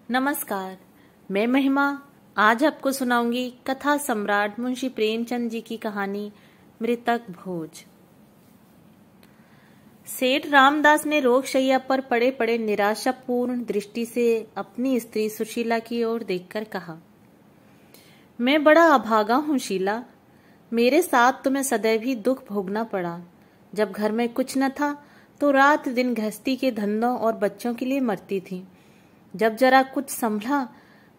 नमस्कार, मैं महिमा आज आपको सुनाऊंगी कथा सम्राट मुंशी प्रेमचंद जी की कहानी मृतक भोज। सेठ रामदास ने रोगशैया पर पड़े पड़े निराशापूर्ण दृष्टि से अपनी स्त्री सुशीला की ओर देखकर कहा, मैं बड़ा अभागा हूँ शीला, मेरे साथ तुम्हें सदैव ही दुख भोगना पड़ा। जब घर में कुछ न था तो रात दिन गृहस्थी के धंधों और बच्चों के लिए मरती थी। जब जरा कुछ संभला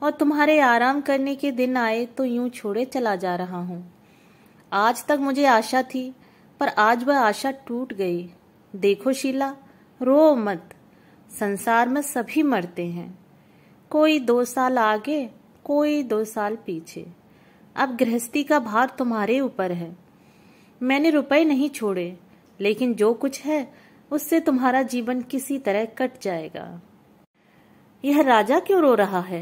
और तुम्हारे आराम करने के दिन आए तो यूं छोड़े चला जा रहा हूं। आज तक मुझे आशा थी, पर आज वह आशा टूट गई। देखो शीला, रो मत, संसार में सभी मरते हैं, कोई 2 साल आगे, कोई 2 साल पीछे। अब गृहस्थी का भार तुम्हारे ऊपर है। मैंने रुपए नहीं छोड़े, लेकिन जो कुछ है उससे तुम्हारा जीवन किसी तरह कट जाएगा। यह राजा क्यों रो रहा है?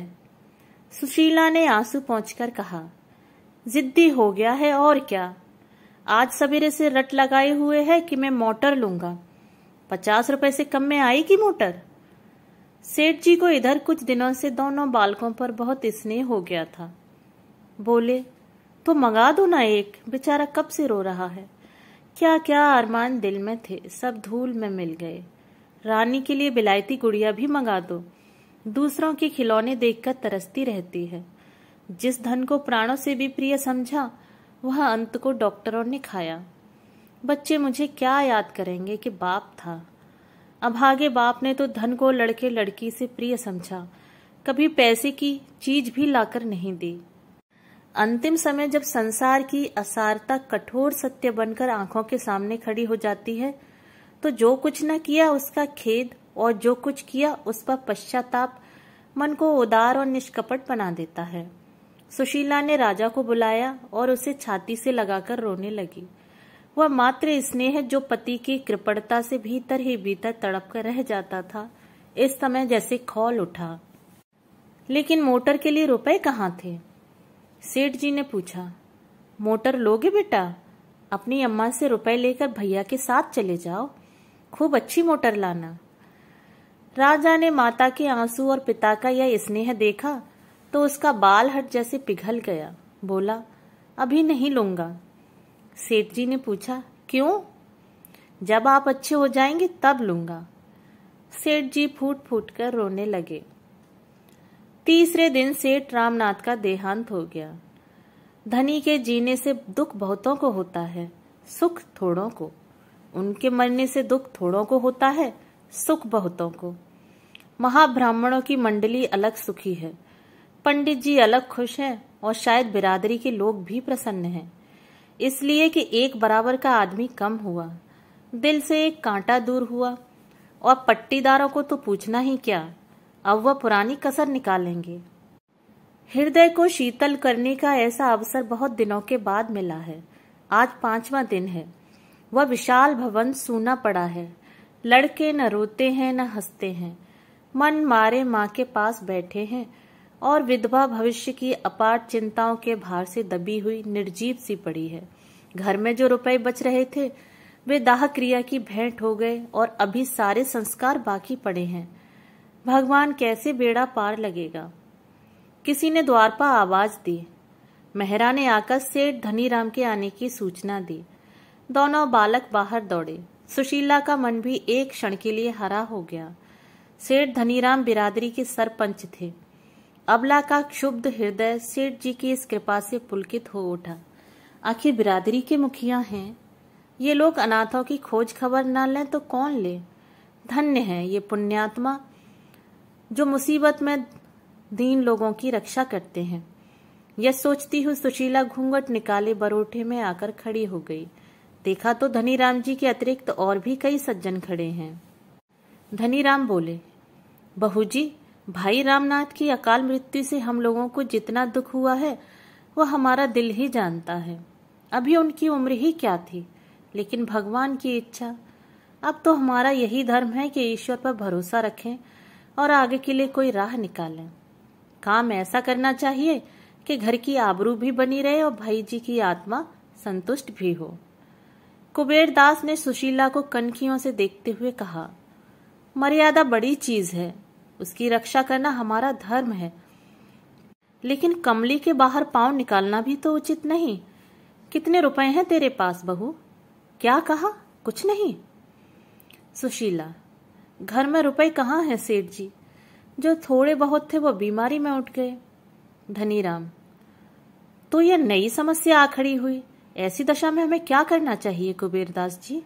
सुशीला ने आंसू पोंछकर कहा, जिद्दी हो गया है और क्या। आज सवेरे से रट लगाए हुए है कि मैं मोटर लूंगा। 50 रुपए से कम में आएगी मोटर? सेठ जी को इधर कुछ दिनों से दोनों बालकों पर बहुत स्नेह हो गया था। बोले, तो मंगा दो ना एक, बेचारा कब से रो रहा है। क्या क्या अरमान दिल में थे, सब धूल में मिल गए। रानी के लिए बिलायती गुड़िया भी मंगा दो, दूसरों के खिलौने देखकर तरसती रहती है। जिस धन को प्राणों से भी प्रिय समझा, वह अंत को डॉक्टरों ने खाया। बच्चे मुझे क्या याद करेंगे कि बाप था। अभागे बाप ने तो धन को लड़के लड़की से प्रिय समझा, कभी पैसे की चीज भी लाकर नहीं दी। अंतिम समय जब संसार की असारता कठोर सत्य बनकर आंखों के सामने खड़ी हो जाती है, तो जो कुछ न किया उसका खेद और जो कुछ किया उस पर पश्चाताप मन को उदार और निष्कपट बना देता है। सुशीला ने राजा को बुलाया और उसे छाती से लगाकर रोने लगी। वह मात्र स्नेह जो पति की कृपणता से भीतर ही भीतर तड़प कर रह जाता था, इस समय जैसे खौल उठा। लेकिन मोटर के लिए रुपए कहाँ थे? सेठ जी ने पूछा। मोटर लोगे बेटा? अपनी अम्मा से रुपए लेकर भैया के साथ चले जाओ, खूब अच्छी मोटर लाना। राजा ने माता के आंसू और पिता का यह स्नेह देखा तो उसका बाल हट जैसे पिघल गया। बोला, अभी नहीं लूंगा। सेठ जी ने पूछा, क्यों? जब आप अच्छे हो जाएंगे तब लूंगा। सेठ जी फूट फूट कर रोने लगे। तीसरे दिन सेठ रामनाथ का देहांत हो गया। धनी के जीने से दुख बहुतों को होता है, सुख थोड़ों को। उनके मरने से दुख थोड़ों को होता है, सुख बहुतों को। महाब्राह्मणों की मंडली अलग सुखी है, पंडित जी अलग खुश हैं और शायद बिरादरी के लोग भी प्रसन्न हैं, इसलिए कि एक बराबर का आदमी कम हुआ, दिल से एक कांटा दूर हुआ। और पट्टीदारों को तो पूछना ही क्या, अब वह पुरानी कसर निकालेंगे। हृदय को शीतल करने का ऐसा अवसर बहुत दिनों के बाद मिला है। आज 5वां दिन है। वह विशाल भवन सूना पड़ा है। लड़के न रोते हैं न हंसते हैं, मन मारे माँ के पास बैठे हैं और विधवा भविष्य की अपार चिंताओं के भार से दबी हुई निर्जीव सी पड़ी है। घर में जो रुपए बच रहे थे वे दाह क्रिया की भेंट हो गए और अभी सारे संस्कार बाकी पड़े हैं। भगवान कैसे बेड़ा पार लगेगा। किसी ने द्वार पर आवाज दी। मेहरा ने आकर सेठ धनीराम के आने की सूचना दी। दोनों बालक बाहर दौड़े। सुशीला का मन भी एक क्षण के लिए हरा हो गया। सेठ धनीराम बिरादरी के सरपंच थे। अबला का क्षुब्ध हृदय सेठ जी की इस कृपा से पुलकित हो उठा। आखिर बिरादरी के मुखिया हैं, ये लोग अनाथों की खोज खबर न लें तो कौन ले। धन्य है ये पुण्यात्मा जो मुसीबत में दीन लोगों की रक्षा करते हैं। यह सोचती हुई सुशीला घूंघट निकाले बरोठे में आकर खड़ी हो गई। देखा तो धनीराम जी के अतिरिक्त और भी कई सज्जन खड़े हैं। धनीराम बोले, बहू जी, भाई रामनाथ की अकाल मृत्यु से हम लोगों को जितना दुख हुआ है वह हमारा दिल ही जानता है। अभी उनकी उम्र ही क्या थी, लेकिन भगवान की इच्छा। अब तो हमारा यही धर्म है कि ईश्वर पर भरोसा रखें और आगे के लिए कोई राह निकालें। काम ऐसा करना चाहिए कि घर की आबरू भी बनी रहे और भाई जी की आत्मा संतुष्ट भी हो। कुबेर दास ने सुशीला को कनखियों से देखते हुए कहा, मर्यादा बड़ी चीज है, उसकी रक्षा करना हमारा धर्म है। लेकिन कमली के बाहर पांव निकालना भी तो उचित नहीं। कितने रुपए हैं तेरे पास बहू? क्या कहा? कुछ नहीं। सुशीला, घर में रुपए कहाँ हैं सेठ जी? जो थोड़े बहुत थे वो बीमारी में उठ गए। धनीराम, तो यह नई समस्या आ खड़ी हुई। ऐसी दशा में हमें क्या करना चाहिए कुबेरदास जी?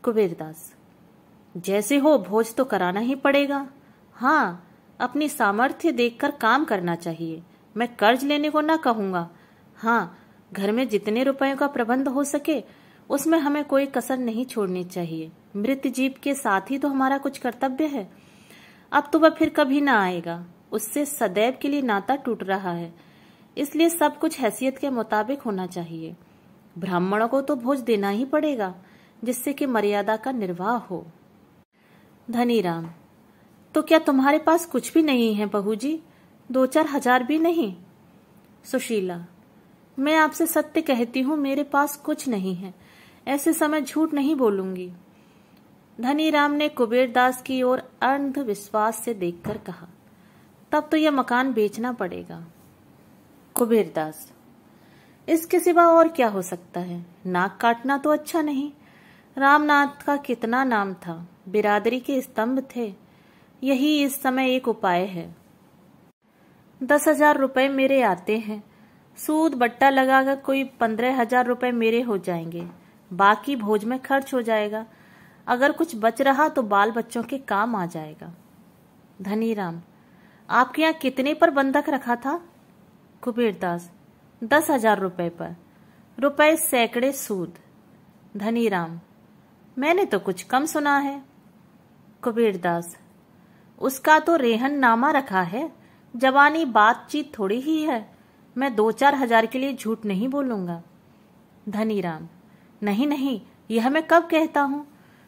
कुबेरदास, जैसे हो भोज तो कराना ही पड़ेगा। हाँ, अपनी सामर्थ्य देखकर काम करना चाहिए। मैं कर्ज लेने को ना कहूंगा। हाँ, घर में जितने रुपयों का प्रबंध हो सके उसमें हमें कोई कसर नहीं छोड़नी चाहिए। मृत जीव के साथ ही तो हमारा कुछ कर्तव्य है। अब तो वह फिर कभी ना आएगा। उससे सदैव के लिए नाता टूट रहा है। इसलिए सब कुछ हैसियत के मुताबिक होना चाहिए। ब्राह्मणों को तो भोज देना ही पड़ेगा, जिससे कि मर्यादा का निर्वाह हो। धनीराम, तो क्या तुम्हारे पास कुछ भी नहीं है बहू जी? 2-4 हजार भी नहीं? सुशीला, मैं आपसे सत्य कहती हूँ, मेरे पास कुछ नहीं है। ऐसे समय झूठ नहीं बोलूंगी। धनीराम ने कुबेरदास की ओर अंधविश्वास से देखकर कहा, तब तो यह मकान बेचना पड़ेगा। कुबेरदास, इसके सिवा और क्या हो सकता है? नाक काटना तो अच्छा नहीं। रामनाथ का कितना नाम था, बिरादरी के स्तंभ थे। यही इस समय एक उपाय है। 10,000 रुपए मेरे आते हैं। सूद बट्टा लगाकर कोई 15,000 रुपए मेरे हो जाएंगे। बाकी भोज में खर्च हो जाएगा। अगर कुछ बच रहा तो बाल बच्चों के काम आ जाएगा। धनीराम, आपके यहाँ कितने पर बंधक रखा था? कुबेरदास, 10,000 रुपए पर। रुपए सैकड़े सूद। धनीराम, मैंने तो कुछ कम सुना है। कुबेरदास, उसका तो रेहन नामा रखा है। जवानी बातचीत थोड़ी ही है। मैं 2-4 हजार के लिए झूठ नहीं बोलूंगा। धनीराम, नहीं नहीं, यह मैं कब कहता हूं?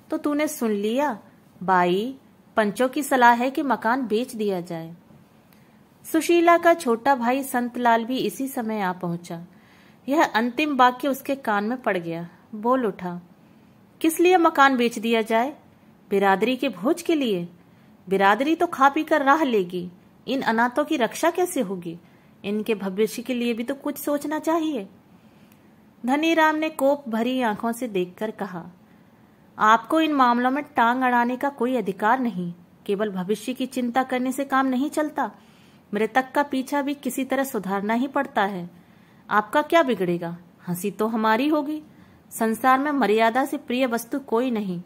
तो तूने सुन लिया। बाई, पंचों की सलाह है कि मकान बेच दिया जाए। सुशीला का छोटा भाई संतलाल भी इसी समय आ पहुंचा। यह अंतिम वाक्य उसके कान में पड़ गया। बोल उठा, किस लिए मकान बेच दिया जाए? बिरादरी के भोज के लिए। बिरादरी तो खा पी कर राह लेगी। इन अनाथों की रक्षा कैसे होगी? इनके भविष्य के लिए भी तो कुछ सोचना चाहिए। धनीराम ने कोप भरी आंखों से देखकर कहा, आपको इन मामलों में टांग अड़ाने का कोई अधिकार नहीं। केवल भविष्य की चिंता करने से काम नहीं चलता। मृतक का पीछा भी किसी तरह सुधारना ही पड़ता है। आपका क्या बिगड़ेगा? हंसी तो हमारी होगी। संसार में मर्यादा से प्रिय वस्तु कोई नहीं।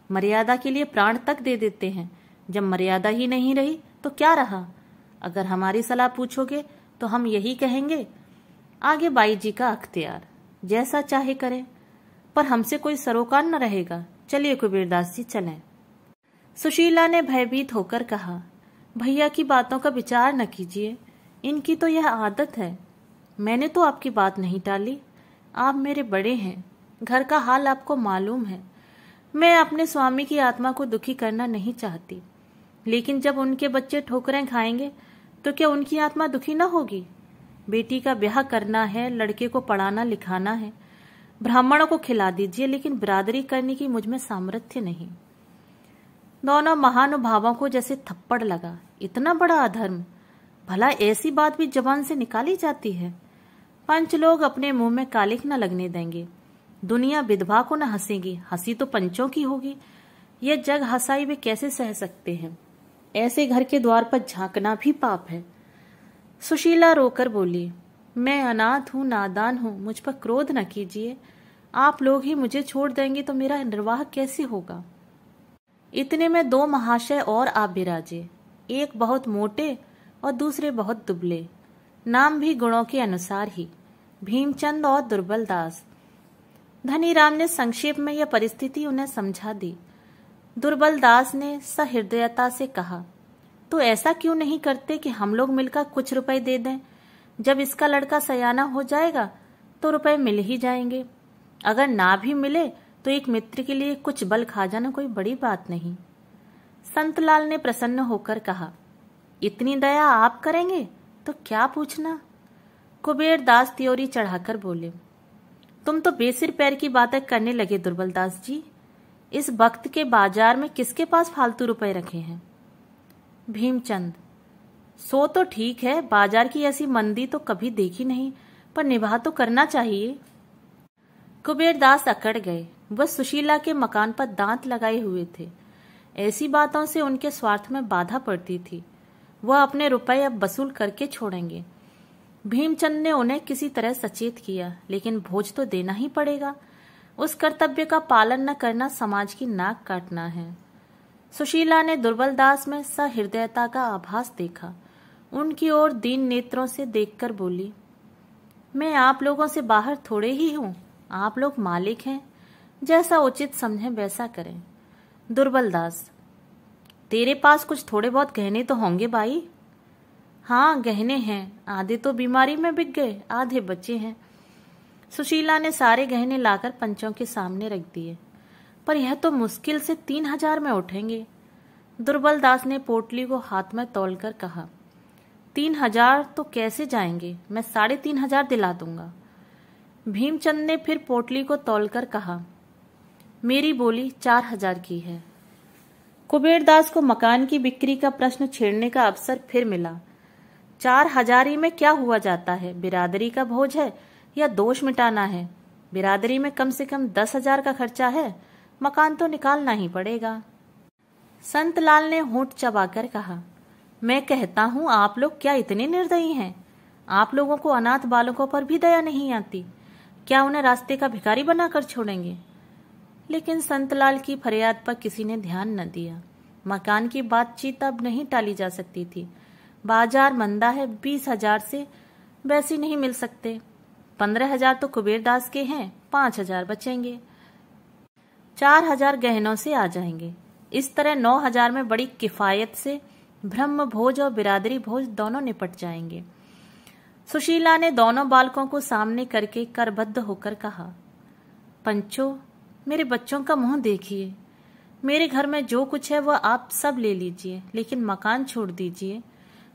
मर्यादा के लिए प्राण तक दे देते हैं। जब मर्यादा ही नहीं रही तो क्या रहा? अगर हमारी सलाह पूछोगे तो हम यही कहेंगे, आगे बाई जी का अख्तियार, जैसा चाहे करें, पर हमसे कोई सरोकार न रहेगा। चलिए कुबेरदास जी चलें। सुशीला ने भयभीत होकर कहा, भैया की बातों का विचार न कीजिए। इनकी तो यह आदत है। मैंने तो आपकी बात नहीं टाली। आप मेरे बड़े हैं। घर का हाल आपको मालूम है। मैं अपने स्वामी की आत्मा को दुखी करना नहीं चाहती, लेकिन जब उनके बच्चे ठोकरें खाएंगे तो क्या उनकी आत्मा दुखी न होगी? बेटी का ब्याह करना है, लड़के को पढ़ाना लिखाना है। ब्राह्मणों को खिला दीजिए, लेकिन बिरादरी करने की मुझ में सामर्थ्य नहीं। दोनों महानुभावों को जैसे थप्पड़ लगा। इतना बड़ा अधर्म! भला ऐसी बात भी जबान से निकाली जाती है? पंच लोग अपने मुंह में कालिक न लगने देंगे। दुनिया विधवा को न हंसेगी। हंसी तो पंचों की होगी। यह जग हंसाई वे कैसे सह सकते हैं? ऐसे घर के द्वार पर झांकना भी पाप है। सुशीला रोकर बोली, मैं अनाथ हूँ, नादान हूँ, मुझ पर क्रोध न कीजिए। आप लोग ही मुझे छोड़ देंगे तो मेरा निर्वाह कैसे होगा? इतने में 2 महाशय और आप बिराजे। एक बहुत मोटे और दूसरे बहुत दुबले। नाम भी गुणों के अनुसार ही, भीमचंद और दुर्बल दास। धनीराम ने संक्षेप में यह परिस्थिति उन्हें समझा दी। दुर्बल दास ने सहृदयता से कहा, तो ऐसा क्यों नहीं करते कि हम लोग मिलकर कुछ रुपए दे दें? जब इसका लड़का सयाना हो जाएगा तो रुपए मिल ही जाएंगे। अगर ना भी मिले तो एक मित्र के लिए कुछ बल खा जाना कोई बड़ी बात नहीं। संतलाल ने प्रसन्न होकर कहा, इतनी दया आप करेंगे तो क्या पूछना। कुबेरदास त्योरी चढ़ाकर बोले, तुम तो बेसिर पैर की बातें करने लगे दुर्बलदास जी। इस वक्त के बाजार में किसके पास फालतू रुपए रखे हैं? भीमचंद, सो तो ठीक है, बाजार की ऐसी मंदी तो कभी देखी नहीं, पर निभा तो करना चाहिए। कुबेरदास अकड़ गए। वह सुशीला के मकान पर दांत लगाए हुए थे। ऐसी बातों से उनके स्वार्थ में बाधा पड़ती थी। वह अपने रुपए अब वसूल करके छोड़ेंगे। भीमचंद ने उन्हें किसी तरह सचेत किया, लेकिन भोज तो देना ही पड़ेगा। उस कर्तव्य का पालन न करना समाज की नाक काटना है। सुशीला ने दुर्बलदास में सहृदयता का आभास देखा। उनकी ओर दीन नेत्रों से देखकर बोली, मैं आप लोगों से बाहर थोड़े ही हूं, आप लोग मालिक हैं, जैसा उचित समझें वैसा करें। दुर्बलदास, तेरे पास कुछ थोड़े बहुत गहने तो होंगे भाई? हाँ, गहने हैं, आधे तो बीमारी में बिक गए, आधे बचे हैं। सुशीला ने सारे गहने लाकर पंचों के सामने रख दिए। पर यह तो मुश्किल से 3,000 में उठेंगे। दुर्बलदास ने पोटली को हाथ में तौलकर कहा, 3,000 तो कैसे जाएंगे, मैं 3,500 दिला दूंगा। भीमचंद ने फिर पोटली को तौलकर कहा, मेरी बोली 4,000 की है। कुबेरदास को मकान की बिक्री का प्रश्न छेड़ने का अवसर फिर मिला। 4,000 ही में क्या हुआ जाता है? बिरादरी का भोज है या दोष मिटाना है? बिरादरी में कम से कम 10,000 का खर्चा है, मकान तो निकालना ही पड़ेगा। संतलाल ने होंठ चबाकर कहा, मैं कहता हूं आप लोग क्या इतने निर्दयी हैं? आप लोगों को अनाथ बालकों पर भी दया नहीं आती? क्या उन्हें रास्ते का भिखारी बनाकर छोड़ेंगे? लेकिन संतलाल की फरियाद पर किसी ने ध्यान न दिया। मकान की बातचीत अब नहीं टाली जा सकती थी। बाजार मंदा है, 20,000 से वैसे नहीं मिल सकते। 15,000 तो कुबेरदास के हैं, 5,000 बचेंगे। 4,000 गहनों से आ जाएंगे। इस तरह 9,000 में बड़ी किफायत से ब्रह्म भोज और बिरादरी भोज दोनों निपट जाएंगे। सुशीला ने दोनों बालकों को सामने करके करबद्ध होकर कहा, पंचो, मेरे बच्चों का मुंह देखिए। मेरे घर में जो कुछ है वह आप सब ले लीजिए, लेकिन मकान छोड़ दीजिए।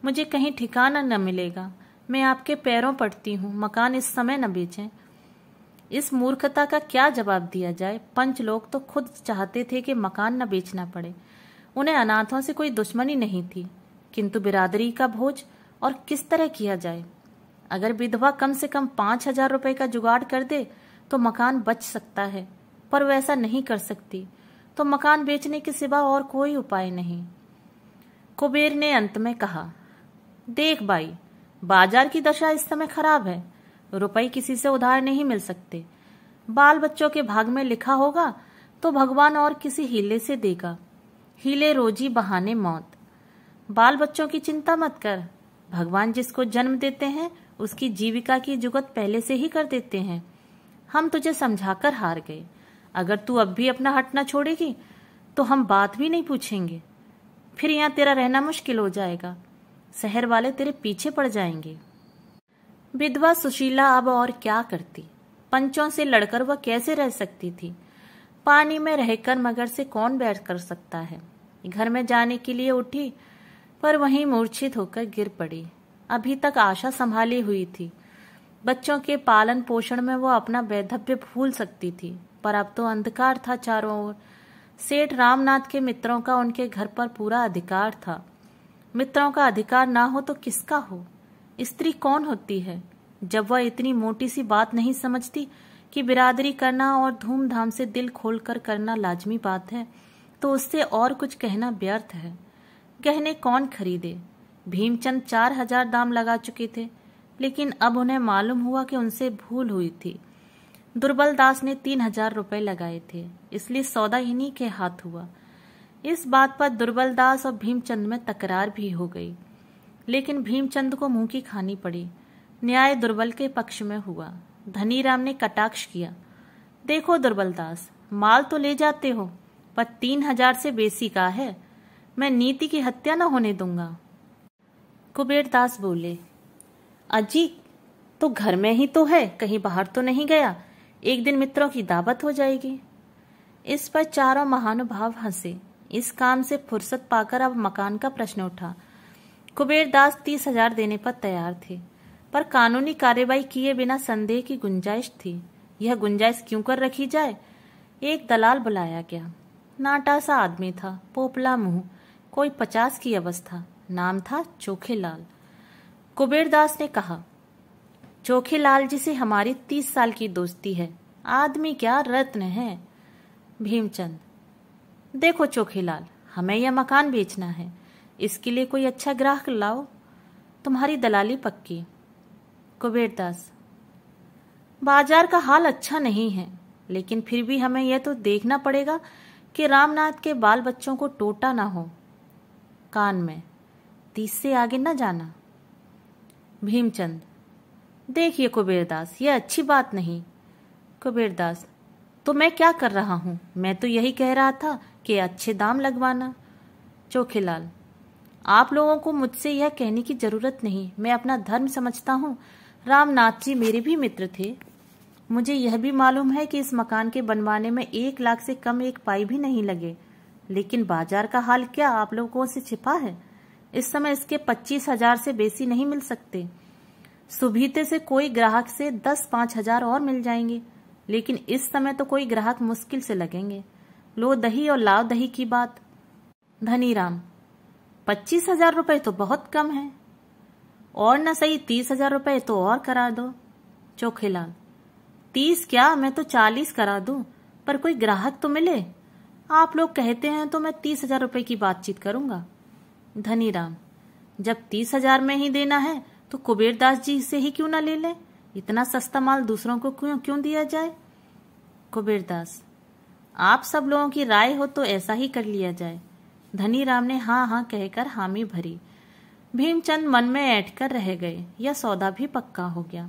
मुझे कहीं ठिकाना न मिलेगा। मैं आपके पैरों पड़ती हूँ, मकान इस समय न बेचें। इस मूर्खता का क्या जवाब दिया जाए? पंच लोग तो खुद चाहते थे कि मकान न बेचना पड़े। उन्हें अनाथों से कोई दुश्मनी नहीं थी, किंतु बिरादरी का भोज और किस तरह किया जाए? अगर विधवा कम से कम 5,000 रुपए का जुगाड़ कर दे तो मकान बच सकता है, पर वैसा नहीं कर सकती, तो मकान बेचने के सिवा और कोई उपाय नहीं। कुबेर ने अंत में कहा, देख भाई, बाजार की दशा इस समय खराब है। रुपए किसी से उधार नहीं मिल सकते। बाल बच्चों के भाग में लिखा होगा तो भगवान और किसी हीले से देगा। हीले रोजी बहाने मौत। बाल बच्चों की चिंता मत कर। भगवान जिसको जन्म देते हैं उसकी जीविका की जुगत पहले से ही कर देते हैं। हम तुझे समझाकर हार गए। अगर तू अब भी अपना हट न छोड़ेगी तो हम बात भी नहीं पूछेंगे। फिर यहाँ तेरा रहना मुश्किल हो जाएगा। शहर वाले तेरे पीछे पड़ जाएंगे। विधवा सुशीला अब और क्या करती? पंचों से लड़कर वह कैसे रह सकती थी? पानी में रहकर मगर से कौन बैर कर सकता है? घर में जाने के लिए उठी, पर वहीं मूर्छित होकर गिर पड़ी। अभी तक आशा संभाली हुई थी। बच्चों के पालन पोषण में वो अपना वैधव्य भूल सकती थी, पर अब तो अंधकार था चारों ओर। सेठ रामनाथ के मित्रों का उनके घर पर पूरा अधिकार था। मित्रों का अधिकार ना हो तो किसका हो? स्त्री कौन होती है? जब वह इतनी मोटी सी बात नहीं समझती कि बिरादरी करना और धूमधाम से दिल खोलकर करना लाजमी बात है, तो उससे और कुछ कहना व्यर्थ है। गहने कौन खरीदे? भीमचंद 4,000 दाम लगा चुके थे, लेकिन अब उन्हें मालूम हुआ कि उनसे भूल हुई थी। दुर्बलदास ने 3,000 रुपए लगाए थे, इसलिए सौदा इन्हीं के हाथ हुआ। इस बात पर दुर्बलदास और भीमचंद में तकरार भी हो गई, लेकिन भीमचंद को मुंह की खानी पड़ी। न्याय दुर्बल के पक्ष में हुआ। धनीराम ने कटाक्ष किया, देखो दुर्बलदास, माल तो ले जाते हो, पर 3,000 से बेसी का है। मैं नीति की हत्या न होने दूंगा। कुबेरदास बोले, अजी, तो घर में ही तो है, कहीं बाहर तो नहीं गया। एक दिन मित्रों की दावत हो जाएगी। इस पर चारों महानुभाव हंसे। इस काम से फुर्सत पाकर अब मकान का प्रश्न उठा। कुबेरदास 30,000 देने पर तैयार थे, पर कानूनी कार्यवाही किए बिना संदेह की गुंजाइश थी। यह गुंजाइश क्यों कर रखी जाए? एक दलाल बुलाया गया। नाटा सा आदमी था, पोपला मुंह, कोई 50 की अवस्था। नाम था चोखेलाल। कुबेरदास ने कहा, चोखेलाल जी से हमारी 30 साल की दोस्ती है। आदमी क्या रत्न है। भीमचंद, देखो चोखेलाल, हमें यह मकान बेचना है, इसके लिए कोई अच्छा ग्राहक लाओ, तुम्हारी दलाली पक्की। कुबेरदास, बाजार का हाल अच्छा नहीं है, लेकिन फिर भी हमें यह तो देखना पड़ेगा कि रामनाथ के बाल बच्चों को टोटा ना हो। कान में, 30 से आगे न जाना। भीमचंद, देखिए कुबेरदास, यह अच्छी बात नहीं। कुबेरदास, तो मैं क्या कर रहा हूं? मैं तो यही कह रहा था कि अच्छे दाम लगवाना। चोखेलाल, आप लोगों को मुझसे यह कहने की जरूरत नहीं, मैं अपना धर्म समझता हूं। रामनाथ जी मेरे भी मित्र थे। मुझे यह भी मालूम है कि इस मकान के बनवाने में 1 लाख से कम एक पाई भी नहीं लगे, लेकिन बाजार का हाल क्या आप लोगों से छिपा है? इस समय इसके 25,000 से बेसी नहीं मिल सकते। सुबीते से कोई ग्राहक से 10-5 हजार और मिल जाएंगे, लेकिन इस समय तो कोई ग्राहक मुश्किल से लगेंगे। लो दही और लाओ दही की बात। धनीराम, 25,000 रुपए तो बहुत कम है, और न सही 30,000 रुपए तो और करा दो। चोखेलाल, 30 क्या, मैं तो 40 करा दूं, पर कोई ग्राहक तो मिले। आप लोग कहते हैं तो मैं 30,000 रुपए की बातचीत करूंगा। धनीराम, जब 30,000 में ही देना है तो कुबेरदास जी से ही क्यों ना ले लें? इतना सस्ता माल दूसरों को क्यों दिया जाए? कुबेरदास, आप सब लोगों की राय हो तो ऐसा ही कर लिया जाए। धनीराम ने हाँ हाँ कहकर हामी भरी। भीमचंद मन में ऐंठ कर रह गए। यह सौदा भी पक्का हो गया।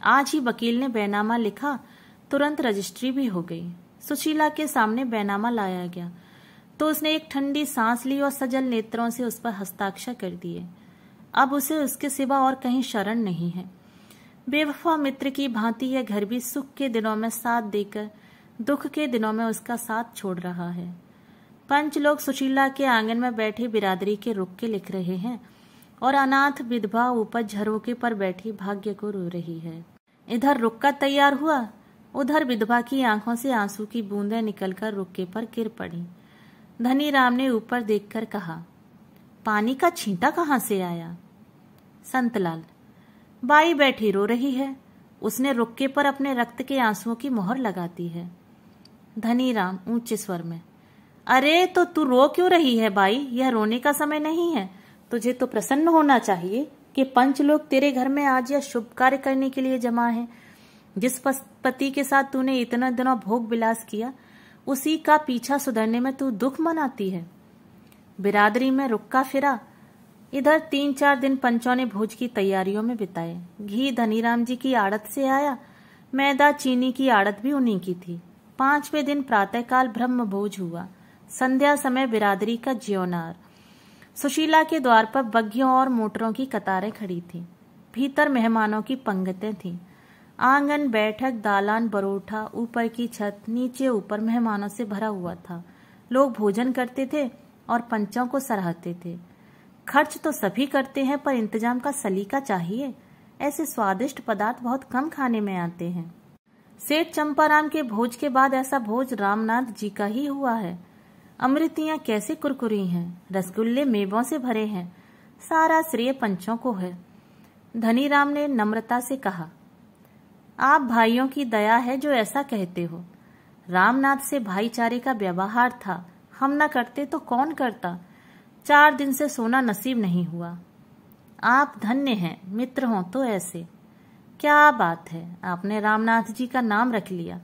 आज ही वकील ने बैनामा लिखा, तुरंत रजिस्ट्री भी हो गई। सुशीला के सामने बैनामा लाया गया तो उसने एक ठंडी सांस ली और सजल नेत्रों से उस पर हस्ताक्षर कर दिए। अब उसे उसके सिवा और कहीं शरण नहीं है। बेवफा मित्र की भांति यह घर भी सुख के दिनों में साथ देकर दुख के दिनों में उसका साथ छोड़ रहा है। पंच लोग सुशीला के आंगन में बैठे बिरादरी के रुक्के लिख रहे हैं और अनाथ विधवा ऊपर झरोके पर बैठी भाग्य को रो रही है। इधर रुक्का तैयार हुआ, उधर विधवा की आंखों से आंसू की बूंदें निकलकर रुक्के पर गिर पड़ी। धनीराम ने ऊपर देखकर कहा, पानी का छींटा कहाँ से आया? संतलाल, बाई बैठी रो रही है, उसने रुक्के पर अपने रक्त के आंसुओं की मोहर लगाती है। धनीराम ऊंचे स्वर में, अरे तो तू रो क्यों रही है बाई? यह रोने का समय नहीं है। तुझे तो प्रसन्न होना चाहिए कि पंच लोग तेरे घर में आज यह शुभ कार्य करने के लिए जमा है। जिस पति के साथ तूने इतना दिनों भोग विलास किया, उसी का पीछा सुधरने में तू दुख मनाती है। बिरादरी में रुक्का फिरा। इधर 3-4 दिन पंचों ने भोज की तैयारियों में बिताए। घी धनीराम जी की आड़त से आया, मैदा चीनी की आड़त भी उन्हीं की थी। 5वें दिन प्रातःकाल ब्रह्म भोज हुआ। संध्या समय बिरादरी का ज्योनार। सुशीला के द्वार पर बग्घियों और मोटरों की कतारें खड़ी थीं। भीतर मेहमानों की पंगतें थीं। आंगन, बैठक, दालान, बरोठा, ऊपर की छत, नीचे ऊपर मेहमानों से भरा हुआ था। लोग भोजन करते थे और पंचों को सराहते थे। खर्च तो सभी करते हैं, पर इंतजाम का सलीका चाहिए। ऐसे स्वादिष्ट पदार्थ बहुत कम खाने में आते हैं। सेठ चंपाराम के भोज के बाद ऐसा भोज रामनाथ जी का ही हुआ है। अमृतियां कैसे कुरकुरी हैं, रसगुल्ले मेवों से भरे हैं। सारा श्रेय पंचों को है। धनीराम ने नम्रता से कहा, आप भाइयों की दया है जो ऐसा कहते हो। रामनाथ से भाईचारे का व्यवहार था, हम न करते तो कौन करता। 4 दिन से सोना नसीब नहीं हुआ। आप धन्य हैं, मित्र हों तो ऐसे। क्या बात है, आपने रामनाथ जी का नाम रख लिया।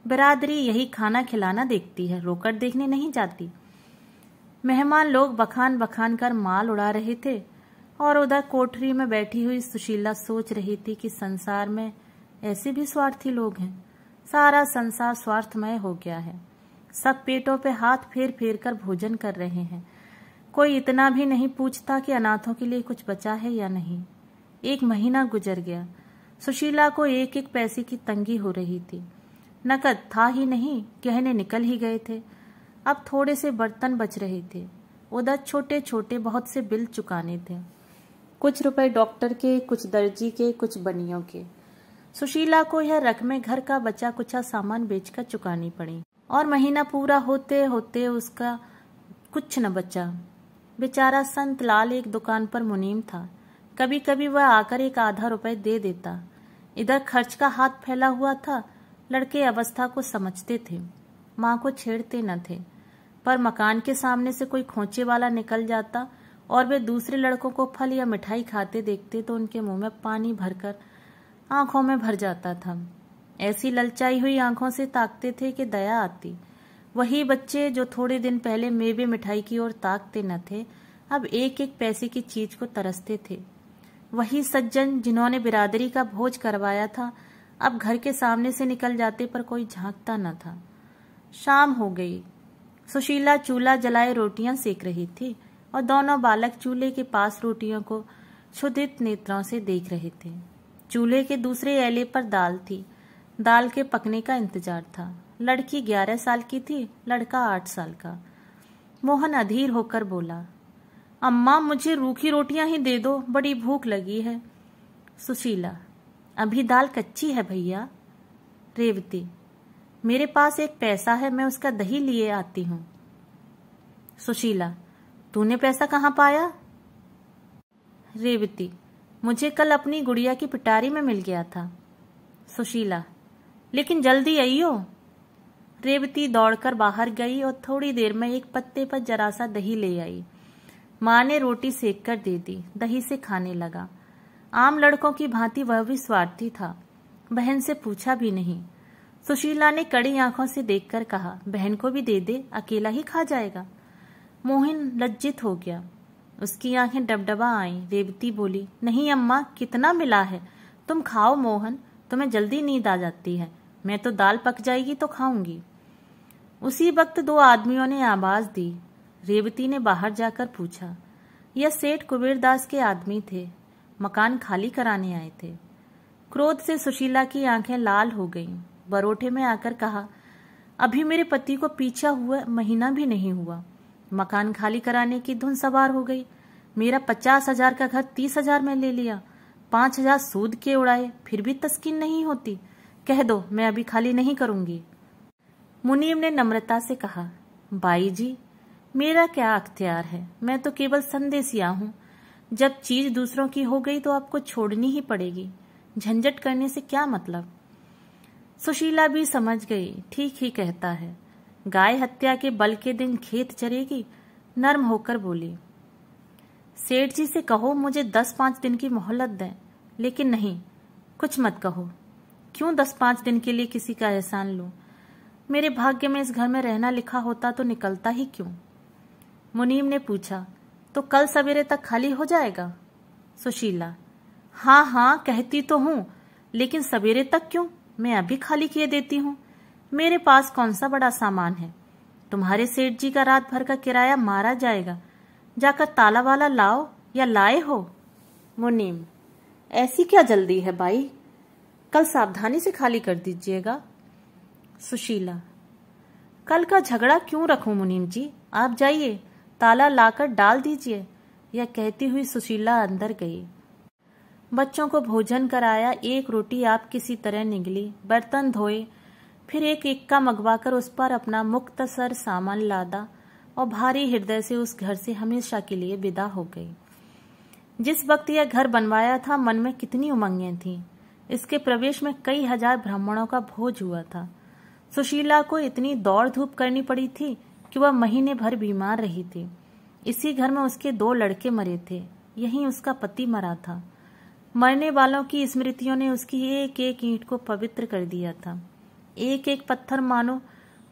बिरादरी यही खाना खिलाना देखती है, रोकड़ देखने नहीं जाती। मेहमान लोग बखान बखान कर माल उड़ा रहे थे और उधर कोठरी में बैठी हुई सुशीला सोच रही थी कि संसार में ऐसे भी स्वार्थी लोग हैं। सारा संसार स्वार्थमय हो गया है। सब पेटों पे हाथ फेर फेर कर भोजन कर रहे हैं। कोई इतना भी नहीं पूछता कि अनाथों के लिए कुछ बचा है या नहीं। 1 महीना गुजर गया। सुशीला को 1-1 पैसे की तंगी हो रही थी। नकद था ही नहीं, गहने निकल ही गए थे। अब थोड़े से बर्तन बच रहे थे। उधर छोटे छोटे बहुत से बिल चुकाने थे। कुछ रुपए डॉक्टर के, कुछ दर्जी के, कुछ बनियों के। सुशीला को यह रकमें घर का बचा कुचा सामान बेचकर चुकानी पड़ी और महीना पूरा होते होते उसका कुछ न बचा। बेचारा संत लाल एक दुकान पर मुनीम था। कभी कभी वह आकर 1 आधा रुपए दे देता। इधर खर्च का हाथ फैला हुआ था। लड़के अवस्था को समझते थे, माँ को छेड़ते न थे, पर मकान के सामने से कोई खोंचे वाला निकल जाता और वे दूसरे लड़कों को फल या मिठाई खाते देखते तो उनके मुंह में पानी भरकर आंखों में भर जाता था। ऐसी ललचाई हुई आंखों से ताकते थे कि दया आती। वही बच्चे जो थोड़े दिन पहले मेवे मिठाई की ओर ताकते न थे, अब 1-1 पैसे की चीज को तरसते थे। वही सज्जन जिन्होंने बिरादरी का भोज करवाया था, अब घर के सामने से निकल जाते पर कोई झांकता न था। शाम हो गई। सुशीला चूल्हा जलाए रोटियां सेक रही थी और दोनों बालक चूल्हे के पास रोटियों को क्षुधित नेत्रों से देख रहे थे। चूल्हे के दूसरे एले पर दाल थी। दाल के पकने का इंतजार था। लड़की 11 साल की थी, लड़का 8 साल का। मोहन अधीर होकर बोला, अम्मा मुझे रूखी रोटियां ही दे दो, बड़ी भूख लगी है। सुशीला, अभी दाल कच्ची है भैया। रेवती, मेरे पास एक पैसा है, मैं उसका दही लिए आती हूँ। सुशीला, तूने पैसा कहाँ पाया? रेवती, मुझे कल अपनी गुड़िया की पिटारी में मिल गया था। सुशीला, लेकिन जल्दी आइयो। रेवती दौड़कर बाहर गई और थोड़ी देर में एक पत्ते पर जरा सा दही ले आई। माँ ने रोटी सेक कर दे दी, दही से खाने लगा। आम लड़कों की भांति वह भी स्वार्थी था, बहन से पूछा भी नहीं। सुशीला ने कड़ी आंखों से देखकर कहा, बहन को भी दे दे, अकेला ही खा जाएगा। मोहन लज्जित हो गया, उसकी आंखें डबडबा आईं। रेवती बोली, नहीं अम्मा, कितना मिला है, तुम खाओ मोहन, तुम्हें जल्दी नींद आ जाती है, मैं तो दाल पक जाएगी तो खाऊंगी। उसी वक्त 2 आदमियों ने आवाज दी। रेवती ने बाहर जाकर पूछा। यह सेठ कुबेरदास के आदमी थे, मकान खाली कराने आए थे। क्रोध से सुशीला की आंखें लाल हो गईं। बरोठे में आकर कहा, अभी मेरे पति को पीछा हुआ महीना भी नहीं हुआ, मकान खाली कराने की धुन सवार हो गई। मेरा 50,000 का घर 30,000 में ले लिया, 5,000 सूद के उड़ाए, फिर भी तस्कीन नहीं होती। कह दो मैं अभी खाली नहीं करूंगी। मुनीम ने नम्रता से कहा, बाई जी, मेरा क्या अख्तियार है, मैं तो केवल संदेशिया हूँ। जब चीज दूसरों की हो गई तो आपको छोड़नी ही पड़ेगी, झंझट करने से क्या मतलब। सुशीला भी समझ गई, ठीक ही कहता है। गाय हत्या के बल के दिन खेत चरेगी। नर्म होकर बोली, सेठ जी से कहो मुझे 10-5 दिन की मोहलत दें, लेकिन नहीं, कुछ मत कहो। क्यों 10-5 दिन के लिए किसी का एहसान लूं? मेरे भाग्य में इस घर में रहना लिखा होता तो निकलता ही क्यों। मुनीम ने पूछा, तो कल सवेरे तक खाली हो जाएगा? सुशीला, हाँ हाँ कहती तो हूँ, लेकिन सवेरे तक क्यों, मैं अभी खाली किए देती हूँ। मेरे पास कौन सा बड़ा सामान है। तुम्हारे सेठ जी का रात भर का किराया मारा जाएगा, जाकर ताला वाला लाओ या लाए हो। मुनीम, ऐसी क्या जल्दी है बाई, कल सावधानी से खाली कर दीजिएगा। सुशीला, कल का झगड़ा क्यों रखूं मुनीम जी, आप जाइए, ताला लाकर डाल दीजिए। यह कहती हुई सुशीला अंदर गई। बच्चों को भोजन कराया, 1 रोटी आप किसी तरह निगली, बर्तन धोए, फिर एक इक्का मंगवाकर उस पर अपना मुख्तसर सामान लादा और भारी हृदय से उस घर से हमेशा के लिए विदा हो गई। जिस वक्त यह घर बनवाया था, मन में कितनी उमंगें थीं। इसके प्रवेश में कई हजार ब्राह्मणों का भोज हुआ था। सुशीला को इतनी दौड़ धूप करनी पड़ी थी कि वह महीने भर बीमार रही थी। इसी घर में उसके 2 लड़के मरे थे, यहीं उसका पति मरा था। मरने वालों की स्मृतियों ने उसकी एक एक ईंट को पवित्र कर दिया था। एक एक पत्थर मानो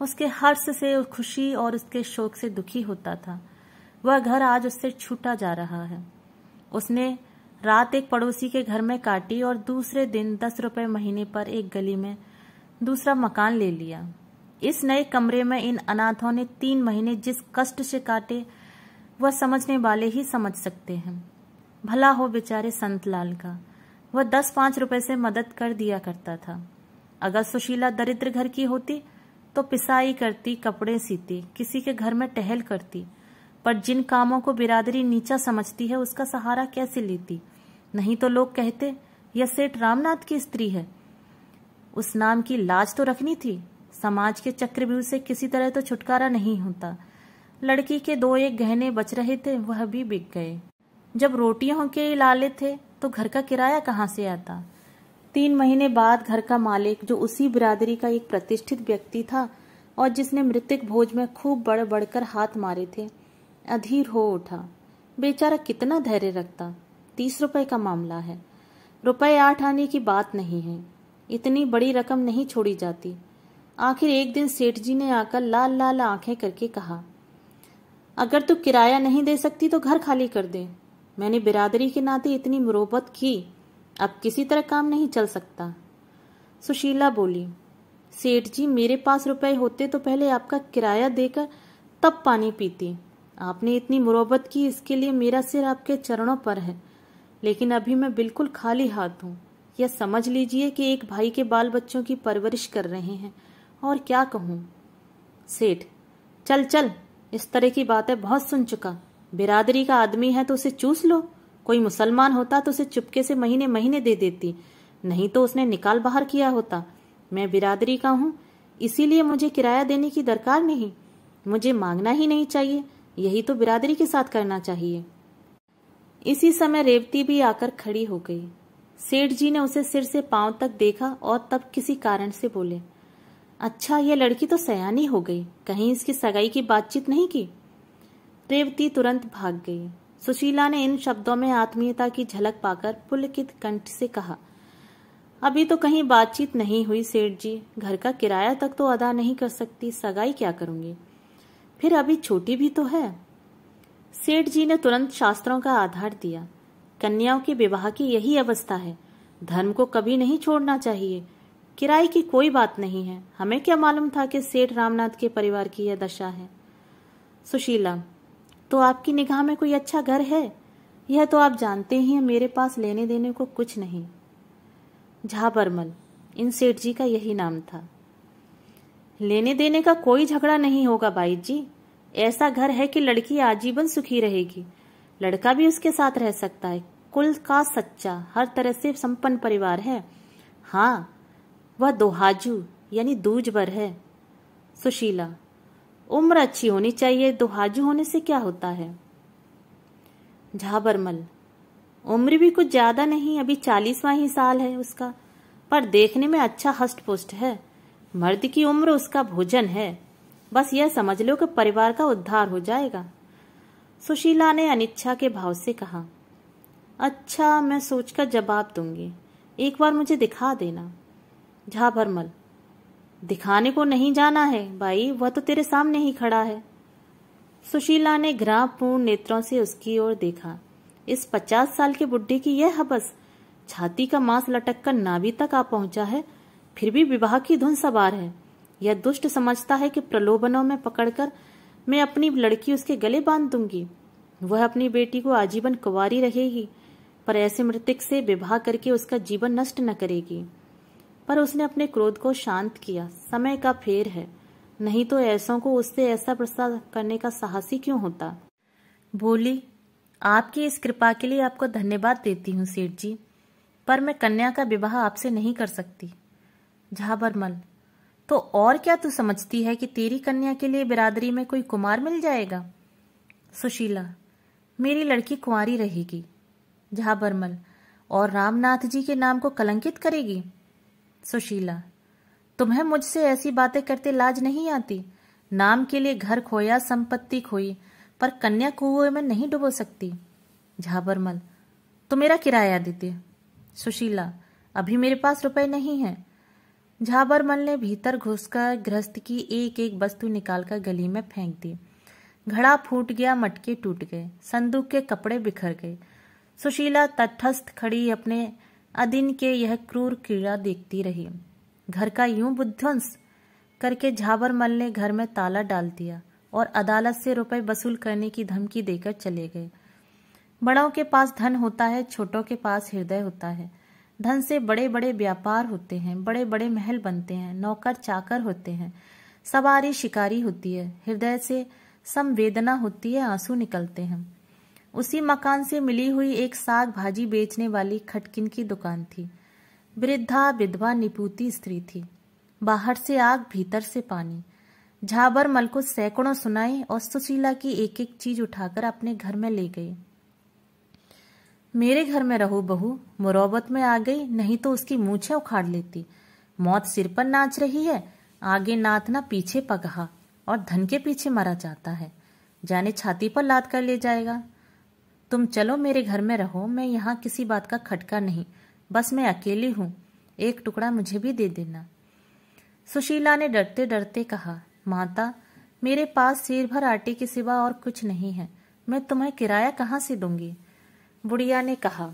उसके हर्ष से खुशी और उसके शोक से दुखी होता था। वह घर आज उससे छूटा जा रहा है। उसने रात एक पड़ोसी के घर में काटी और दूसरे दिन 10 रुपए महीने पर एक गली में दूसरा मकान ले लिया। इस नए कमरे में इन अनाथों ने 3 महीने जिस कष्ट से काटे, वह समझने वाले ही समझ सकते हैं। भला हो बेचारे संतलाल का, वह 10-5 रुपए से मदद कर दिया करता था। अगर सुशीला दरिद्र घर की होती तो पिसाई करती, कपड़े सीती, किसी के घर में टहल करती, पर जिन कामों को बिरादरी नीचा समझती है उसका सहारा कैसे लेती। नहीं तो लोग कहते यह सेठ रामनाथ की स्त्री है। उस नाम की लाज तो रखनी थी। समाज के चक्रव्यूह से किसी तरह तो छुटकारा नहीं होता। लड़की के 2-1 गहने बच रहे थे, वह भी बिक गए। जब रोटियों के लाले थे तो घर का किराया कहाँ से आता। 3 महीने बाद घर का मालिक, जो उसी बिरादरी का एक प्रतिष्ठित व्यक्ति था और जिसने मृतक भोज में खूब बढ़ बढ़कर हाथ मारे थे, अधीर हो उठा। बेचारा कितना धैर्य रखता। 30 रुपए का मामला है, रुपए 8 आने की बात नहीं है। इतनी बड़ी रकम नहीं छोड़ी जाती। आखिर एक दिन सेठ जी ने आकर लाल लाल आंखें करके कहा, अगर तू किराया नहीं दे सकती तो घर खाली कर दे। मैंने बिरादरी के नाते इतनी मुरोबत की, अब किसी तरह काम नहीं चल सकता। सुशीला बोली, सेठ जी, मेरे पास रुपए होते तो पहले आपका किराया देकर तब पानी पीती। आपने इतनी मुरोबत की, इसके लिए मेरा सिर आपके चरणों पर है, लेकिन अभी मैं बिल्कुल खाली हाथ हूँ। यह समझ लीजिए कि एक भाई के बाल बच्चों की परवरिश कर रहे हैं, और क्या कहूँ। सेठ, चल चल, इस तरह की बातें बहुत सुन चुका। बिरादरी का आदमी है तो उसे चूस लो। कोई मुसलमान होता तो उसे चुपके से महीने महीने दे देती, नहीं तो उसने निकाल बाहर किया होता। मैं बिरादरी का हूँ, इसीलिए मुझे किराया देने की दरकार नहीं। मुझे मांगना ही नहीं चाहिए, यही तो बिरादरी के साथ करना चाहिए। इसी समय रेवती भी आकर खड़ी हो गई। सेठ जी ने उसे सिर से पांव तक देखा और तब किसी कारण से बोले, अच्छा, यह लड़की तो सयानी हो गई, कहीं इसकी सगाई की बातचीत नहीं की। रेवती तुरंत भाग गई। सुशीला ने इन शब्दों में आत्मीयता की झलक पाकर पुलकित कंठ से कहा, अभी तो कहीं बातचीत नहीं हुई सेठ जी, घर का किराया तक तो अदा नहीं कर सकती, सगाई क्या करूंगी। फिर अभी छोटी भी तो है। सेठ जी ने तुरंत शास्त्रों का आधार दिया, कन्याओं के विवाह की यही अवस्था है, धर्म को कभी नहीं छोड़ना चाहिए। किराए की कोई बात नहीं है, हमें क्या मालूम था कि सेठ रामनाथ के परिवार की यह दशा है। सुशीला, तो आपकी निगाह में कोई अच्छा घर है? यह तो आप जानते ही हैं, मेरे पास लेने देने को कुछ नहीं। झाबरमल, इन सेठ जी का यही नाम था। लेने देने का कोई झगड़ा नहीं होगा बाई जी, ऐसा घर है कि लड़की आजीवन सुखी रहेगी, लड़का भी उसके साथ रह सकता है। कुल का सच्चा, हर तरह से संपन्न परिवार है। हाँ, वह दोहाजू यानी दूजबर है। सुशीला, उम्र अच्छी होनी चाहिए, दोहाजू होने से क्या होता है। झाबरमल, उम्र भी कुछ ज्यादा नहीं, अभी 40वां ही साल है उसका, पर देखने में अच्छा हष्ट पुष्ट है। मर्द की उम्र उसका भोजन है, बस यह समझ लो कि परिवार का उद्धार हो जाएगा। सुशीला ने अनिच्छा के भाव से कहा, अच्छा, मैं सोचकर जवाब दूंगी, एक बार मुझे दिखा देना। झाबरमल, दिखाने को नहीं जाना है भाई, वह तो तेरे सामने ही खड़ा है। सुशीला ने घृणापूर्ण नेत्रों से उसकी ओर देखा। इस 50 साल के बुढ़े की यह हबस, छाती का मांस लटक कर नाभि तक आ पहुंचा है, फिर भी विवाह की धुन सवार है। यह दुष्ट समझता है कि प्रलोभनों में पकड़कर मैं अपनी लड़की उसके गले बांध दूंगी। वह अपनी बेटी को आजीवन कुंवारी रहेगी, पर ऐसे मृतक से विवाह करके उसका जीवन नष्ट न करेगी। पर उसने अपने क्रोध को शांत किया। समय का फेर है, नहीं तो ऐसों को उससे ऐसा प्रस्ताव करने का साहसी क्यों होता। बोली, आपकी इस कृपा के लिए आपको धन्यवाद देती हूँ सेठ जी, पर मैं कन्या का विवाह आपसे नहीं कर सकती। झाबरमल, तो और क्या तू समझती है कि तेरी कन्या के लिए बिरादरी में कोई कुमार मिल जाएगा। सुशीला, मेरी लड़की कुंवारी रहेगी। झाबरमल, और रामनाथ जी के नाम को कलंकित करेगी। सुशीला, तुम्हें मुझसे ऐसी बातें करते लाज नहीं आती। नाम के लिए घर खोया, संपत्ति खोई, पर कन्या कुएं में नहीं डुबो सकती। झाबरमल, तो मेरा किराया देते। सुशीला, अभी मेरे पास रुपए नहीं हैं। झाबरमल ने भीतर घुसकर गृहस्थ की एक एक वस्तु निकालकर गली में फेंक दी। घड़ा फूट गया, मटके टूट गए, संदूक के कपड़े बिखर गए। सुशीला तटस्थ खड़ी अपने अदिन के यह क्रूर क्रीड़ा देखती रही। घर का यूं विध्वंस करके झाबरमल ने घर में ताला डाल दिया और अदालत से रुपए वसूल करने की धमकी देकर चले गए। बड़ों के पास धन होता है, छोटों के पास हृदय होता है। धन से बड़े बड़े व्यापार होते हैं, बड़े बड़े महल बनते हैं, नौकर चाकर होते हैं, सवारी शिकारी होती है। हृदय से संवेदना होती है, आंसू निकलते हैं। उसी मकान से मिली हुई एक साग भाजी बेचने वाली खटकिन की दुकान थी। वृद्धा विधवा निपुती स्त्री थी। बाहर से आग, भीतर से पानी। झाबरमल को सैकड़ों सुनाई और सुशीला की एक एक चीज उठाकर अपने घर में ले गई। मेरे घर में रहो बहू, मुरौबत में आ गई, नहीं तो उसकी मूछें उखाड़ लेती। मौत सिर पर नाच रही है, आगे नाथना पीछे पगहा, और धन के पीछे मरा जाता है, जाने छाती पर लाद कर ले जाएगा। तुम चलो मेरे घर में रहो, मैं यहाँ किसी बात का खटका नहीं, बस मैं अकेली हूँ, एक टुकड़ा मुझे भी दे देना। सुशीला ने डरते डरते कहा, माता मेरे पास सेर भर आटे के सिवा और कुछ नहीं है, मैं तुम्हें किराया कहाँ से दूंगी। बुढ़िया ने कहा,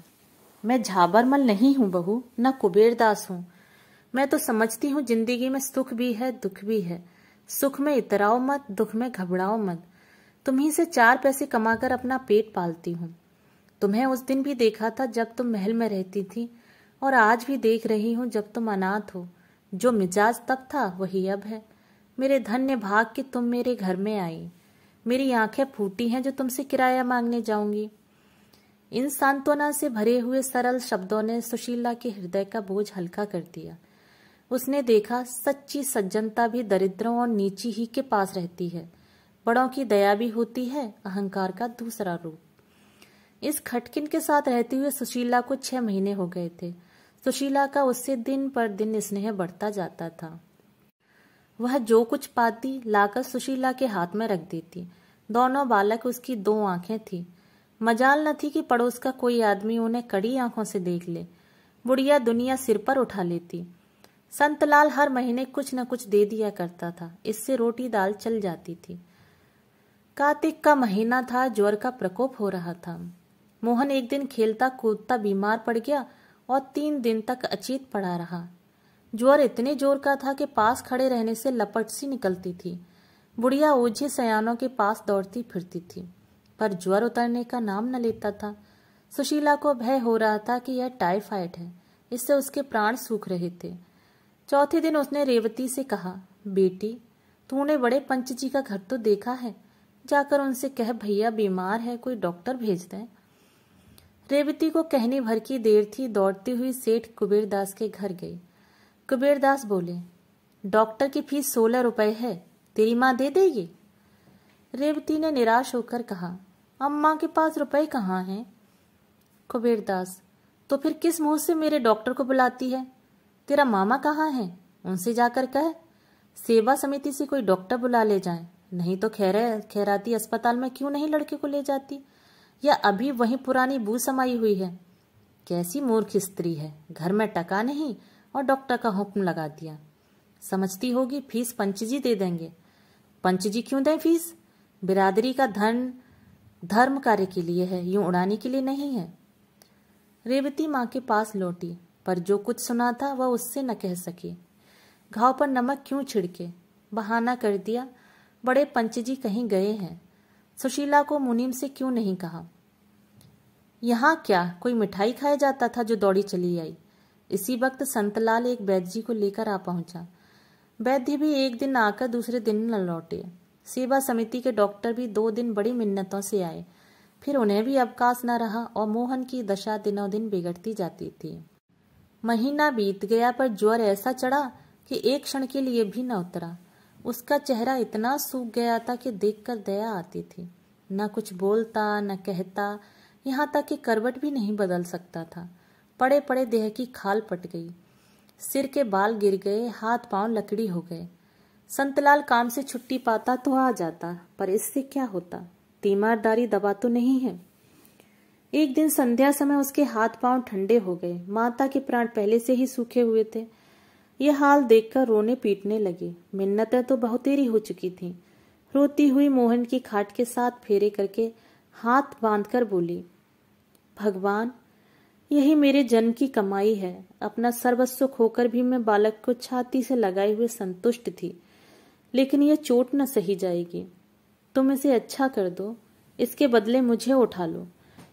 मैं झाबरमल नहीं हूँ बहू, न कुबेरदास हूँ। मैं तो समझती हूँ जिंदगी में सुख भी है दुख भी है। सुख में इतराओ मत, दुख में घबराओ मत। तुम्ही से 4 पैसे कमाकर अपना पेट पालती हूँ। तुम्हें उस दिन भी देखा था जब तुम महल में रहती थी, और आज भी देख रही हूँ जब तुम अनाथ हो। जो मिजाज तब था वही अब है। मेरे धन्य भाग कि तुम मेरे घर में आई। मेरी आंखें फूटी हैं जो तुमसे किराया मांगने जाऊंगी। इन सांत्वना से भरे हुए सरल शब्दों ने सुशीला के हृदय का बोझ हल्का कर दिया। उसने देखा सच्ची सज्जनता भी दरिद्रों और नीची ही के पास रहती है। बड़ों की दया भी होती है अहंकार का दूसरा रूप। इस खटकिन के साथ रहते हुए सुशीला को 6 महीने हो गए थे। सुशीला का उससे दिन पर दिन स्नेह बढ़ता जाता था। वह जो कुछ पाती लाकर सुशीला के हाथ में रख देती। दोनों बालक उसकी 2 आंखें थी। मजाल न थी कि पड़ोस का कोई आदमी उन्हें कड़ी आंखों से देख ले। बुढ़िया दुनिया सिर पर उठा लेती। संतलाल हर महीने कुछ न कुछ दे दिया करता था, इससे रोटी दाल चल जाती थी। कार्तिक का महीना था, ज्वर का प्रकोप हो रहा था। मोहन एक दिन खेलता कूदता बीमार पड़ गया और 3 दिन तक अचेत पड़ा रहा। ज्वर इतने जोर का था कि पास खड़े रहने से लपट सी निकलती थी। बुढ़िया ओझे सयानों के पास दौड़ती फिरती थी, पर ज्वर उतरने का नाम न लेता था। सुशीला को भय हो रहा था कि यह टाइफाइड है, इससे उसके प्राण सूख रहे थे। चौथे दिन उसने रेवती से कहा, बेटी तूने बड़े पंच जी का घर तो देखा है, जाकर उनसे कह भैया बीमार है, कोई डॉक्टर भेज दें। रेवती को कहने भर की देर थी, दौड़ती हुई सेठ कुबेरदास के घर गई। कुबेरदास बोले, डॉक्टर की फीस 16 रुपए है, तेरी माँ दे देगी। रेवती ने निराश होकर कहा, अम्मा के पास रुपए कहाँ हैं। कुबेरदास, तो फिर किस मुंह से मेरे डॉक्टर को बुलाती है। तेरा मामा कहाँ है, उनसे जाकर कह सेवा समिति से कोई डॉक्टर बुला ले जाए, नहीं तो खैराती अस्पताल में क्यों नहीं लड़के को ले जाती, या अभी वहीं पुरानी बू समाई हुई है। कैसी मूर्ख स्त्री है, घर में टका नहीं और डॉक्टर का हुक्म लगा दिया। समझती होगी फीस पंचजी दे देंगे। पंचजी क्यों दें फीस, बिरादरी का धन धर्म कार्य के लिए है, यूं उड़ाने के लिए नहीं है। रेवती माँ के पास लौटी, पर जो कुछ सुना था वह उससे न कह सकी। घाव पर नमक क्यों छिड़के, बहाना कर दिया, बड़े पंचजी कहीं गए हैं। सुशीला को मुनीम से क्यों नहीं कहा। यहाँ क्या कोई मिठाई खाया जाता था जो दौड़ी चली आई। इसी वक्त संतलाल एक वैद्य जी को लेकर आ पहुंचा। वैद्य भी एक दिन आकर दूसरे दिन न लौटे। सेवा समिति के डॉक्टर भी 2 दिन बड़ी मिन्नतों से आए, फिर उन्हें भी अवकाश न रहा और मोहन की दशा दिनों दिन बिगड़ती जाती थी। महीना बीत गया, पर ज्वर ऐसा चढ़ा कि एक क्षण के लिए भी न उतरा। उसका चेहरा इतना सूख गया था कि देखकर दया आती थी। न कुछ बोलता न कहता, यहाँ तक कि करवट भी नहीं बदल सकता था। पड़े पड़े देह की खाल पट गई, सिर के बाल गिर गए, हाथ पांव लकड़ी हो गए। संतलाल काम से छुट्टी पाता तो आ जाता, पर इससे क्या होता, तीमारदारी दबा तो नहीं है। एक दिन संध्या समय उसके हाथ पांव ठंडे हो गए। माता के प्राण पहले से ही सूखे हुए थे। यह हाल देखकर रोने पीटने लगी। मिन्नतें तो बहुतेरी हो चुकी थीं। रोती हुई मोहन की खाट के साथ फेरे करके हाथ बांधकर बोली, भगवान यही मेरे जन्म की कमाई है। अपना सर्वस्व खोकर भी मैं बालक को छाती से लगाए हुए संतुष्ट थी, लेकिन यह चोट न सही जाएगी। तुम इसे अच्छा कर दो, इसके बदले मुझे उठा लो,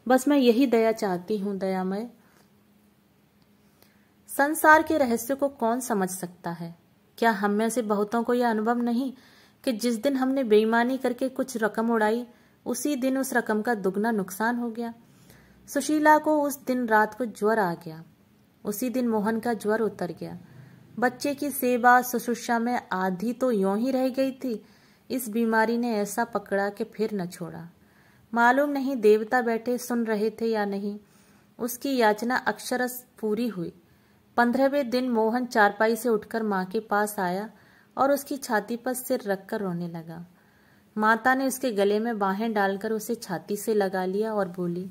बस मैं यही दया चाहती हूँ। दयामय, संसार के रहस्य को कौन समझ सकता है। क्या हम में से बहुतों को यह अनुभव नहीं कि जिस दिन हमने बेईमानी करके कुछ रकम उड़ाई, उसी दिन उस रकम का दुगना नुकसान हो गया। सुशीला को उस दिन रात को ज्वर आ गया। उसी दिन मोहन का ज्वर उतर गया। बच्चे की सेवा शुश्रूषा में आधी तो यूं ही रह गई थी। इस बीमारी ने ऐसा पकड़ा कि फिर न छोड़ा। मालूम नहीं देवता बैठे सुन रहे थे या नहीं। उसकी याचना अक्षरशः पूरी हुई। 15वें दिन मोहन चारपाई से उठकर माँ के पास आया और उसकी छाती पर सिर रखकर रोने लगा। माता ने उसके गले में बाहें डालकर उसे छाती से लगा लिया और बोली,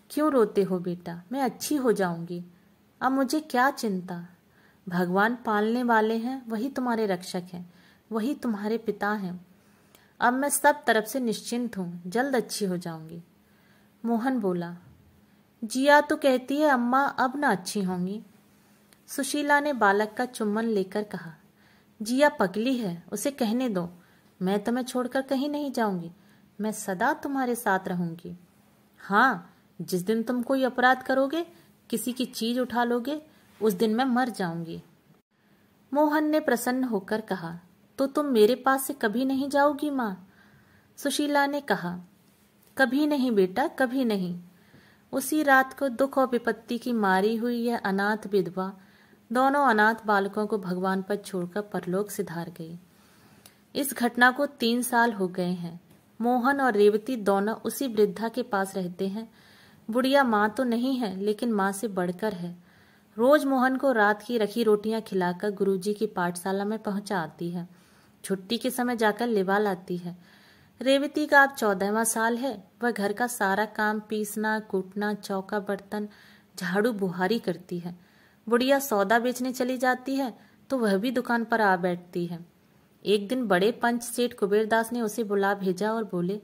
क्यों रोते हो बेटा, मैं अच्छी हो जाऊंगी। अब मुझे क्या चिंता। भगवान पालने वाले हैं, वही तुम्हारे रक्षक हैं, वही तुम्हारे पिता हैं। अब मैं सब तरफ से निश्चिंत हूँ, जल्द अच्छी हो जाऊंगी। मोहन बोला, जिया तो कहती है अम्मा अब ना अच्छी होंगी। सुशीला ने बालक का चुम्बन लेकर कहा, जिया पगली है, उसे कहने दो। मैं तुम्हें छोड़कर कहीं नहीं जाऊंगी, मैं सदा तुम्हारे साथ रहूंगी। हाँ, जिस दिन तुम कोई अपराध करोगे, किसी की चीज उठा लोगे, उस दिन मैं मर जाऊंगी। मोहन ने प्रसन्न होकर कहा, तो तुम मेरे पास से कभी नहीं जाओगी माँ? सुशीला ने कहा, कभी नहीं बेटा, कभी नहीं। उसी रात को दुख और विपत्ति की मारी हुई यह अनाथ विधवा दोनों अनाथ बालकों को भगवान पर छोड़कर परलोक सिधार गई। इस घटना को 3 साल हो गए हैं। मोहन और रेवती दोनों उसी वृद्धा के पास रहते हैं। बुढ़िया माँ तो नहीं है, लेकिन माँ से बढ़कर है। रोज मोहन को रात की रखी रोटियां खिलाकर गुरुजी की पाठशाला में पहुंचा आती है। छुट्टी के समय जाकर लिवा लाती है। रेवती का अब 14वां साल है। वह घर का सारा काम पीसना, कूटना, चौका बर्तन, झाड़ू बुहारी करती है। बुढ़िया सौदा बेचने चली जाती है तो वह भी दुकान पर आ बैठती है। एक दिन बड़े पंच सेठ कुबेरदास ने उसे बुला भेजा और बोले,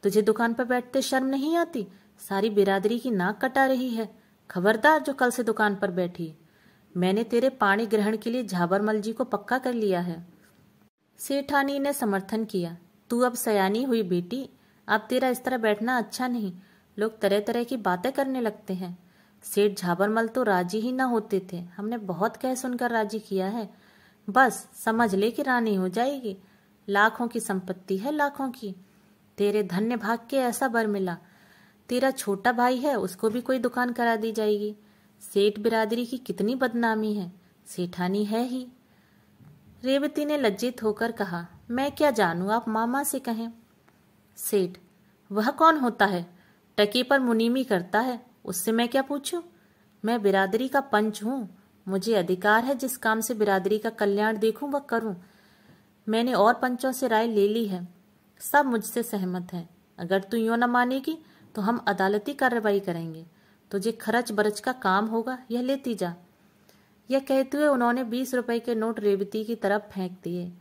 तुझे दुकान पर बैठते शर्म नहीं आती? सारी बिरादरी की नाक कटा रही है। खबरदार जो कल से दुकान पर बैठी। मैंने तेरे पानी ग्रहण के लिए झाबरमल जी को पक्का कर लिया है। सेठानी ने समर्थन किया, तू अब सयानी हुई बेटी, अब तेरा इस तरह बैठना अच्छा नहीं। लोग तरह तरह की बातें करने लगते हैं। सेठ झाबरमल तो राजी ही न होते थे। हमने बहुत कह सुनकर राजी किया है। बस समझ ले कि रानी हो जाएगी। लाखों की संपत्ति है, लाखों की। तेरे धन्य भाग के ऐसा बर मिला। तेरा छोटा भाई है, उसको भी कोई दुकान करा दी जाएगी। सेठ बिरादरी की कितनी बदनामी है, सेठानी है ही। रेवती ने लज्जित होकर कहा, मैं क्या जानूं, आप मामा से कहें। सेठ, वह कौन होता है? टके पर मुनीमी करता है, उससे मैं क्या पूछूं? मैं बिरादरी का पंच हूं। मुझे अधिकार है जिस काम से बिरादरी का कल्याण देखूं वह करूं। मैंने और पंचों से राय ले ली है, सब मुझसे सहमत हैं। अगर तू यूं न मानेगी तो हम अदालती कार्रवाई करेंगे। तुझे खर्च बरच का काम होगा, यह लेती जा। यह कहते हुए उन्होंने 20 रुपए के नोट रेवती की तरफ फेंक दिए।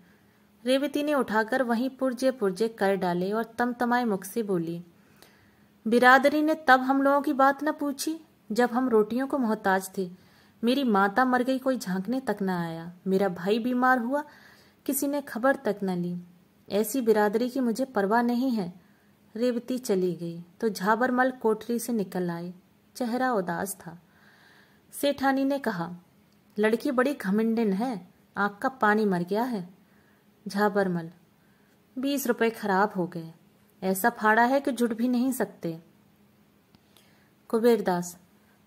रेवती ने उठाकर वहीं पुर्जे पुर्जे कर डाले और तमतमाए मुख से बोली, बिरादरी ने तब हम लोगों की बात न पूछी जब हम रोटियों को मोहताज थे। मेरी माता मर गई, कोई झांकने तक न आया। मेरा भाई बीमार हुआ, किसी ने खबर तक न ली। ऐसी बिरादरी की मुझे परवाह नहीं है। रेवती चली गई तो झाबरमल कोठरी से निकल आए। चेहरा उदास था। सेठानी ने कहा, लड़की बड़ी घमंडिन है, आंख का पानी मर गया है। झाबरमल, 20 रुपए खराब हो गए, ऐसा फाड़ा है कि जुट भी नहीं सकते। कुबेरदास,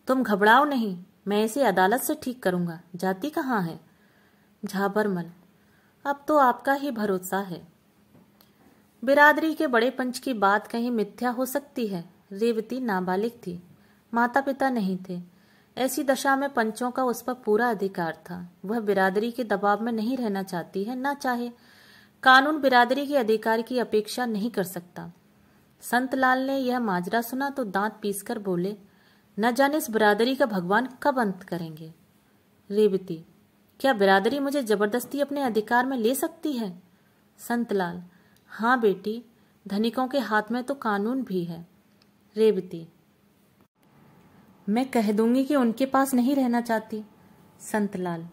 तुम घबराओ नहीं, मैं इसे अदालत से ठीक करूंगा। जाती कहाँ है? झाबरमल, अब तो आपका ही भरोसा है। बिरादरी के बड़े पंच की बात कहीं मिथ्या हो सकती है। रेवती नाबालिग थी, माता पिता नहीं थे। ऐसी दशा में पंचों का उस पर पूरा अधिकार था। वह बिरादरी के दबाव में नहीं रहना चाहती है, ना चाहे। कानून बिरादरी के अधिकार की अपेक्षा नहीं कर सकता। संतलाल ने यह माजरा सुना तो दांत पीसकर बोले, न जाने इस बिरादरी का भगवान कब अंत करेंगे। रेवती, क्या बिरादरी मुझे जबरदस्ती अपने अधिकार में ले सकती है? संतलाल, हाँ बेटी, धनिकों के हाथ में तो कानून भी है। रेवती, मैं कह दूंगी कि उनके पास नहीं रहना चाहती। संतलाल,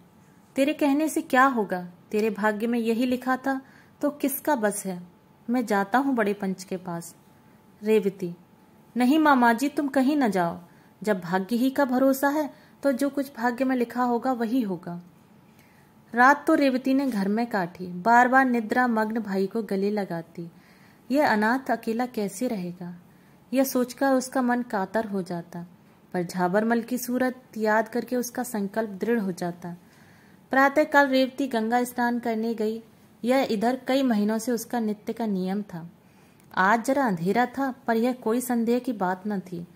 तेरे कहने से क्या होगा? तेरे भाग्य में यही लिखा था तो किसका बस है। मैं जाता हूँ बड़े पंच के पास। रेवती, नहीं मामा जी, तुम कहीं न जाओ। जब भाग्य ही का भरोसा है तो जो कुछ भाग्य में लिखा होगा वही होगा। रात तो रेवती ने घर में काटी। बार बार निद्रा मग्न भाई को गले लगाती। यह अनाथ अकेला कैसे रहेगा, यह सोचकर उसका मन कातर हो जाता। पर झाबरमल की सूरत याद करके उसका संकल्प दृढ़ हो जाता। प्रातःकाल रेवती गंगा स्नान करने गई। यह इधर कई महीनों से उसका नित्य का नियम था। आज जरा अंधेरा था, पर यह कोई संदेह की बात न थी।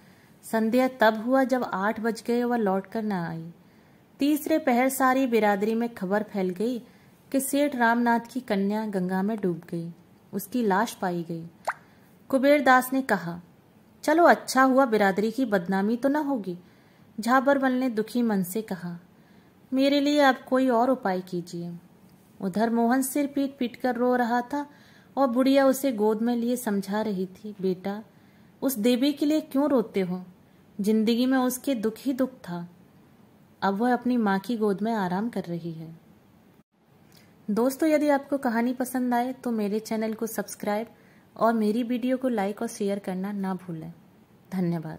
संदेह तब हुआ जब 8 बज गए, वह लौट कर न आई। तीसरे पहर सारी बिरादरी में खबर फैल गई कि सेठ रामनाथ की कन्या गंगा में डूब गई, उसकी लाश पाई गई। कुबेरदास ने कहा, चलो अच्छा हुआ, बिरादरी की बदनामी तो न होगी। झाबरमल ने दुखी मन से कहा, मेरे लिए अब कोई और उपाय कीजिए। उधर मोहन सिर पीट पीट कर रो रहा था और बुढ़िया उसे गोद में लिए समझा रही थी, बेटा उस देवी के लिए क्यों रोते हो? जिंदगी में उसके दुख ही दुख था। अब वह अपनी माँ की गोद में आराम कर रही है। दोस्तों, यदि आपको कहानी पसंद आए तो मेरे चैनल को सब्सक्राइब और मेरी वीडियो को लाइक और शेयर करना ना भूलें। धन्यवाद।